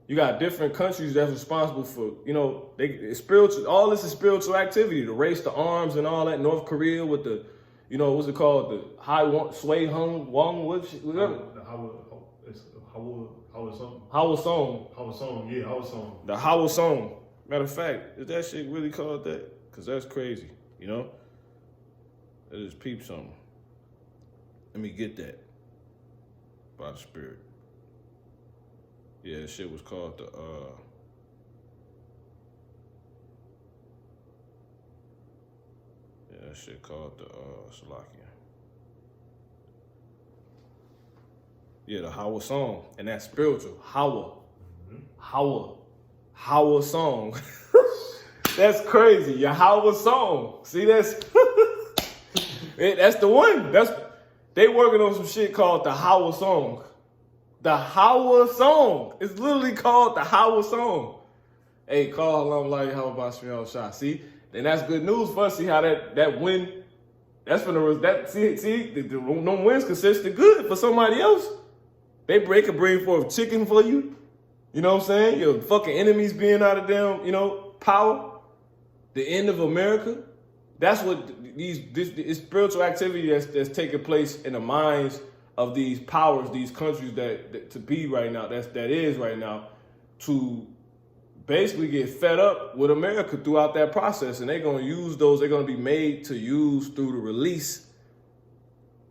You got different countries that's responsible for, you know, it's spiritual. All this is spiritual activity. The race to arms and all that. North Korea with the, you know, what's it called? The Sway Hung Wong, whatever. Hwa Song. Yeah, Hwa Song. The Hwa Song. Matter of fact, is that shit really called that? Because that's crazy, you know? That is peep something. Let me get that. By the Spirit. Yeah, that shit was called the, yeah, that shit called the, Salakia. Yeah, the Hwa Song. And that's spiritual. Hwa Song. That's crazy. Yahweh Song. See, that's the one. They working on some shit called the Hwa Song. The Hwa Song. It's literally called the Hwa Song. Hey, call along like how about Shmuel Shah. See, and that's good news for us. See how that win. That's for no wins consistent good for somebody else. They could bring forth chicken for you. You know what I'm saying? Your fucking enemies being out of damn, you know, power. The end of America. That's what this spiritual activity that's taking place in the minds of these powers, these countries that to be right now, that is right now, to basically get fed up with America throughout that process. And they're going to use those, they're going to be made to use through the release.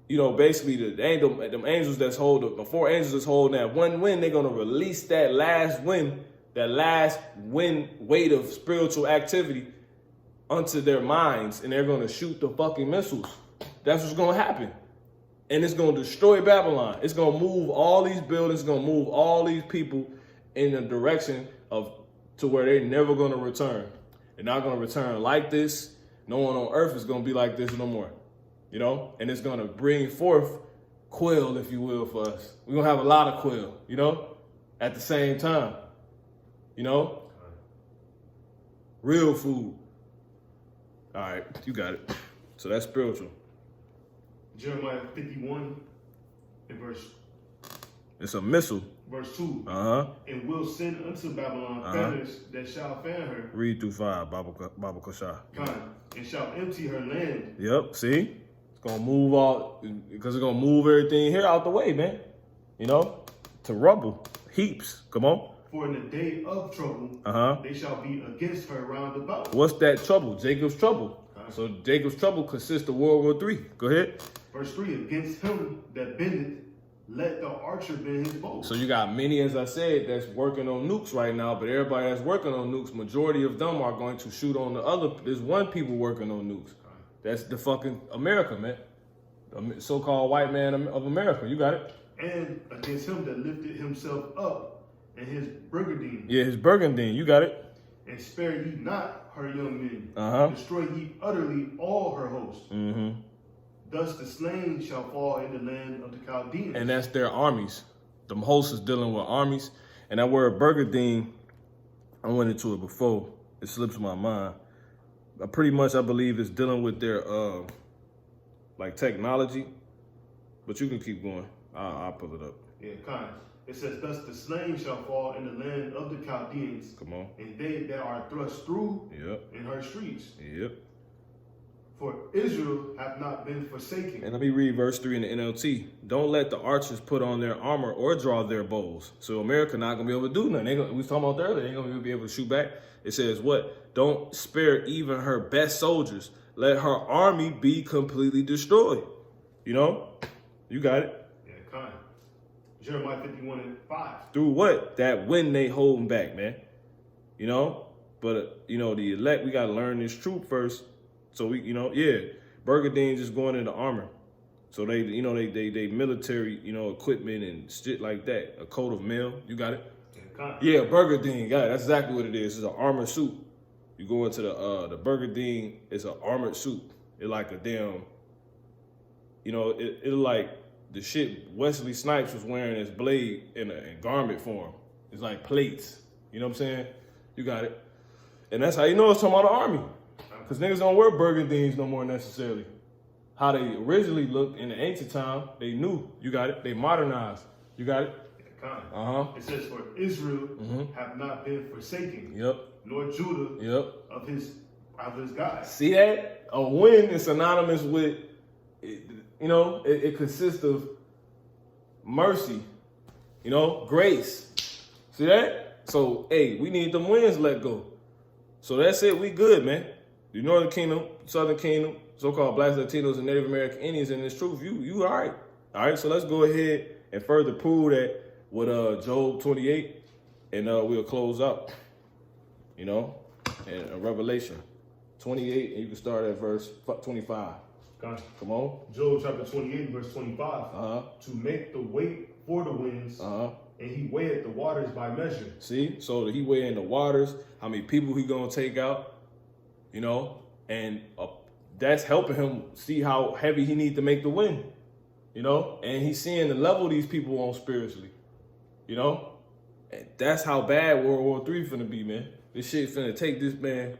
You know, basically them angels that's holding, the four angels that's holding that one wind, they're going to release that last wind weight of spiritual activity onto their minds, and they're going to shoot the fucking missiles. That's what's going to happen. And it's going to destroy Babylon. It's going to move all these buildings, it's going to move all these people in a direction to where they're never going to return. They're not going to return like this. No one on earth is going to be like this no more. You know? And it's going to bring forth quail, if you will, for us. We're going to have a lot of quail, you know, at the same time. You know? Real food. All right, you got it. So that's spiritual. Jeremiah 51 and verse. It's a missile. Verse 2. And will send unto Babylon fanners that shall fan her. Read through 5, Baba Kosha. And shall empty her land. Yep, see? It's going to move all, because it's going to move everything here out the way, man. You know? To rubble. Heaps. Come on. For in the day of trouble, they shall be against her round about. What's that trouble? Jacob's trouble. So Jacob's trouble consists of World War III. Go ahead. Verse 3, against him that bendeth, let the archer bend his bow. So you got many, as I said, that's working on nukes right now, but everybody that's working on nukes, majority of them are going to shoot on the other. There's one people working on nukes. That's the fucking America, man. The so-called white man of America. You got it. And against him that lifted himself up, and his burgundy. Yeah, his burgundy. You got it. And spare ye not her young men. Uh-huh. Destroy ye utterly all her hosts. Mm-hmm. thus the slain shall fall in the land of the Chaldeans. And that's their armies. The host is dealing with armies. And that word Burgadine, I went into it before. It slips my mind. Pretty much, I believe it's dealing with their like technology. But you can keep going. I'll pull it up. Yeah, kind. It says, thus the slain shall fall in the land of the Chaldeans. Come on. And they that are thrust through Yep. in her streets. Yep. For Israel have not been forsaken. And let me read verse 3 in the NLT. Don't let the archers put on their armor or draw their bows. So America not going to be able to do nothing. We was talking about earlier. They ain't going to be able to shoot back. It says what? Don't spare even her best soldiers. Let her army be completely destroyed. You know? You got it. Yeah, kind. Jeremiah 51:5. Through what? That when they holding back, man. You know? But, you know, the elect, we got to learn this truth first. So we, you know, yeah, Burgadine just going into armor. So they, you know, they military, you know, equipment and shit like that. A coat of mail, you got it? Yeah, kind. Yeah, Burgadine, got it. That's exactly what it is. It's an armored suit. You go into the Burgadine, it's an armored suit. It's like a damn, you know, it like the shit Wesley Snipes was wearing his blade in garment form. It's like plates. You know what I'm saying? You got it. And that's how you know it's talking about the army. Because niggas don't wear burgundies no more necessarily. How they originally looked in the ancient time, they knew. You got it. They modernized. You got it? Kind. It says, for Israel have not been forsaken, Yep. nor Judah Yep. of his God. See that? A win is synonymous with, you know, it consists of mercy, you know, grace. See that? So, hey, we need them wins let go. So that's it. We good, man. The Northern Kingdom, Southern Kingdom, so-called Blacks, Latinos, and Native American Indians in this truth, you all right. All right, so let's go ahead and further prove that with Job 28, and we'll close out, you know, and Revelation 28, and you can start at verse 25. Kind. Come on. Job chapter 28, verse 25. Uh-huh. To make the weight for the winds, Uh-huh. and he weigheth the waters by measure. See? So he weighing the waters, how many people he gonna take out, you know, and that's helping him see how heavy he need to make the wind, you know, and he's seeing the level these people on spiritually, you know, and that's how bad World War III finna be, man. This shit finna take this man,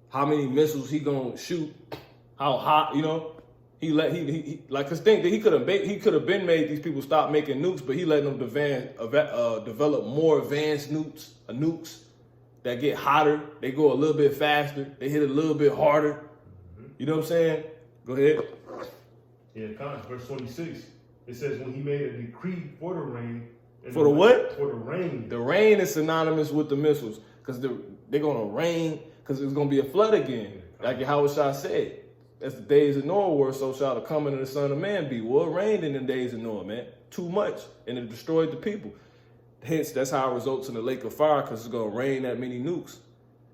how many missiles he gonna shoot, how hot, you know, he like, cause think that he could have been made these people stop making nukes, but he letting them develop more advanced nukes that get hotter, they go a little bit faster, they hit a little bit harder. You know what I'm saying? Go ahead. Yeah, kind. Verse 26. It says, when he made a decree for the rain. For the what? For the rain. The rain is synonymous with the missiles, because they're gonna rain, because it's gonna be a flood again. Like Howard Shah said, as the days of Noah were, so shall the coming of the Son of Man be. Well, it rained in the days of Noah, man. Too much, and it destroyed the people. Hence, that's how it results in the lake of fire, because it's going to rain that many nukes.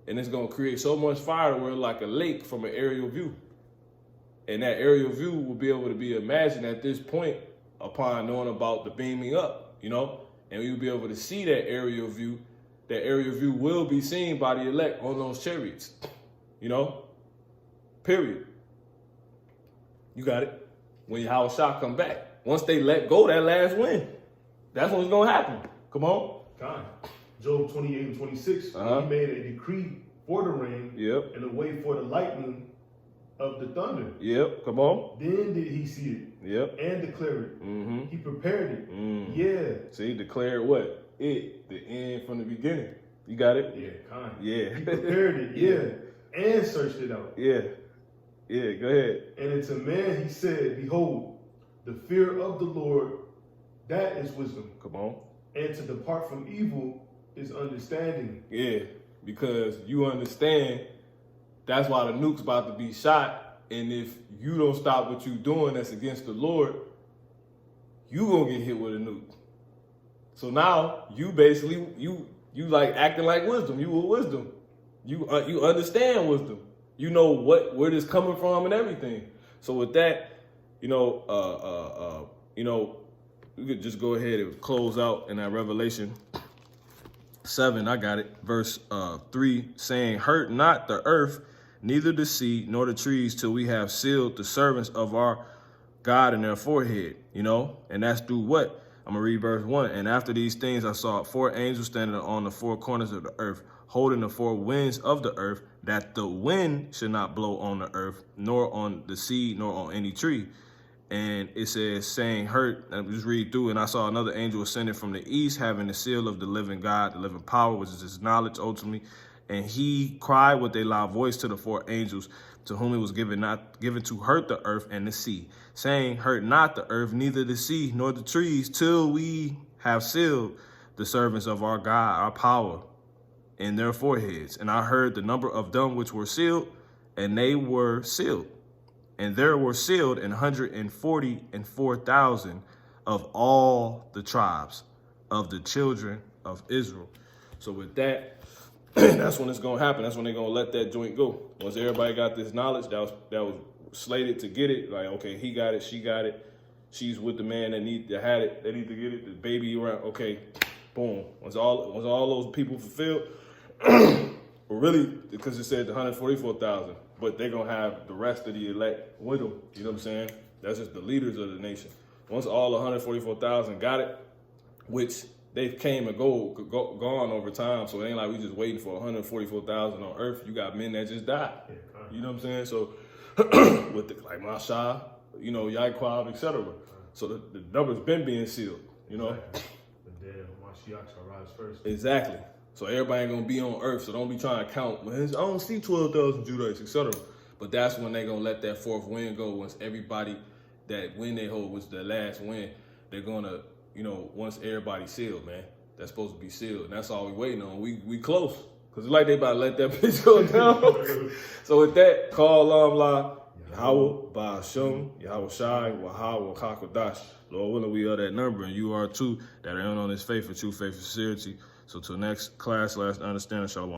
And it's going to create so much fire where it's like a lake from an aerial view. And that aerial view will be able to be imagined at this point upon knowing about the beaming up, you know? And you'll be able to see that aerial view. That aerial view will be seen by the elect on those chariots, you know? Period. You got it. When Howard Shah come back. Once they let go that last win, that's what's going to happen. Come on. God. Job 28 and 26. He made a decree for the rain. Yep. And a way for the lightning of the thunder. Yep. Come on. Then did he see it. Yep. And declare it. Mm-hmm. He prepared it. Mm. Yeah. See, declared what? It. The end from the beginning. You got it? Yeah, kind. Yeah. He prepared it. Yeah. And searched it out. Yeah. Yeah, go ahead. And unto man he said, behold, the fear of the Lord, that is wisdom. Come on. And to depart from evil is understanding. Yeah, because you understand that's why the nuke's about to be shot. And if you don't stop what you're doing that's against the Lord, you gonna get hit with a nuke. So now you basically, you like acting like wisdom. You with wisdom. You understand wisdom. You know where this coming from and everything. So with that, you know, we could just go ahead and close out in that Revelation 7. I got it. Verse 3 saying, hurt not the earth, neither the sea nor the trees, till we have sealed the servants of our God in their forehead, you know? And that's through what? I'm going to read verse 1. And after these things, I saw 4 angels standing on the 4 corners of the earth, holding the 4 winds of the earth, that the wind should not blow on the earth, nor on the sea, nor on any tree. And it says, saying, hurt, and just read through, and I saw another angel ascending from the east, having the seal of the living God, the living power, which is his knowledge ultimately. And he cried with a loud voice to the 4 angels, to whom it was given to hurt the earth and the sea, saying, hurt not the earth, neither the sea, nor the trees, till we have sealed the servants of our God, our power, in their foreheads. And I heard the number of them which were sealed, and they were sealed. And there were sealed 144,000 of all the tribes of the children of Israel. So with that, that's when it's going to happen. That's when they're going to let that joint go. Once everybody got this knowledge that was slated to get it, like, okay, he got it, she got it. She's with the man that had it. They need to get it. The baby around. Okay, boom. Once all those people fulfilled, really, because it said 144,000, but they're going to have the rest of the elect with them. You know what I'm saying? That's just the leaders of the nation. Once all 144,000 got it, which they came and gone over time, so it ain't like we just waiting for 144,000 on earth. You got men that just died. You know what I'm saying? So with like Masha, you know, Yaquab, etc. So the numbers been being sealed, you know? The dead of Mashiach shall rise first. Exactly. So everybody ain't gonna be on earth, so don't be trying to count. Well, I don't see 12,000 Judites, etc. But that's when they gonna let that 4th wind go. Once everybody, that wind they hold was the last wind, they're gonna, you know, once everybody's sealed, man. That's supposed to be sealed. And that's all we waiting on. We close. Because it's like they about to let that bitch go down. So with that, call La, Yahweh, Ba'ashum, Yahweh Shai, Wahawa, Kakodash. Lord willing, we are that number, and you are too, that are on this faith for true faith and sincerity. So till next class, last understanding, Shalom.